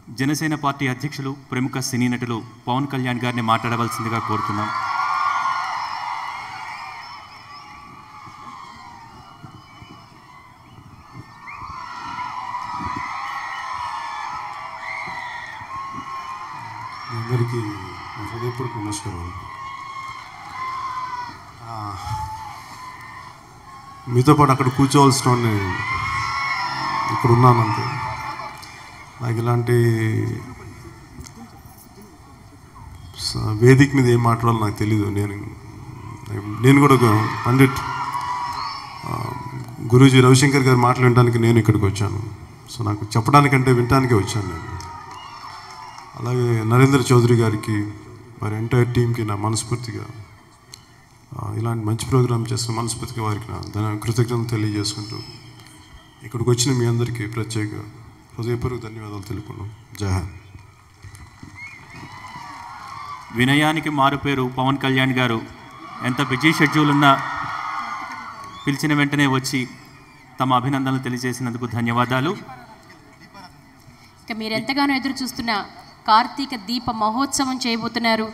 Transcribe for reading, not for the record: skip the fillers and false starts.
Janasena party అధ్యక్షులు ప్రముఖ సినీ నటులు పవన్ కళ్యాణ్ గారిని మాట్లాడవలసిందిగా కోరుతున్నాం. అందరికీ హృదయపూర్వక నమస్కారం. మీతో పాటు అక్కడ కూర్చోవలసిన ఇక్కడ ఉన్నానంతే. నాకు ఇలాంటి వేదిక మీద ఏం మాట్లాడాలో నాకు తెలీదు. నేను కూడా పండిట్ గురూజీ రవిశంకర్ గారు మాటలు వినడానికి నేను ఇక్కడికి వచ్చాను. సో నాకు చెప్పడానికంటే వినటానికే వచ్చాను నేను. అలాగే నరేంద్ర చౌదరి గారికి మరి ఎంటైర్ టీంకి నా మనస్ఫూర్తిగా ఇలాంటి మంచి ప్రోగ్రాం చేసిన మనస్ఫూర్తిగా వారికి నా కృతజ్ఞతలు తెలియజేసుకుంటూ ఇక్కడికి వచ్చిన మీ అందరికీ ప్రత్యేక హృదయపూర్వక ధన్యవాదాలు తెలుపుకున్నాం. జై హింద్. వినయానికి మారుపేరు పవన్ కళ్యాణ్ గారు ఎంత బిజీ షెడ్యూల్ ఉన్నా పిలిచిన వెంటనే వచ్చి తమ అభినందనలు తెలియజేసినందుకు ధన్యవాదాలు. ఇక మీరు ఎంతగానో ఎదురు చూస్తున్న కార్తీక దీప మహోత్సవం చేయబోతున్నారు.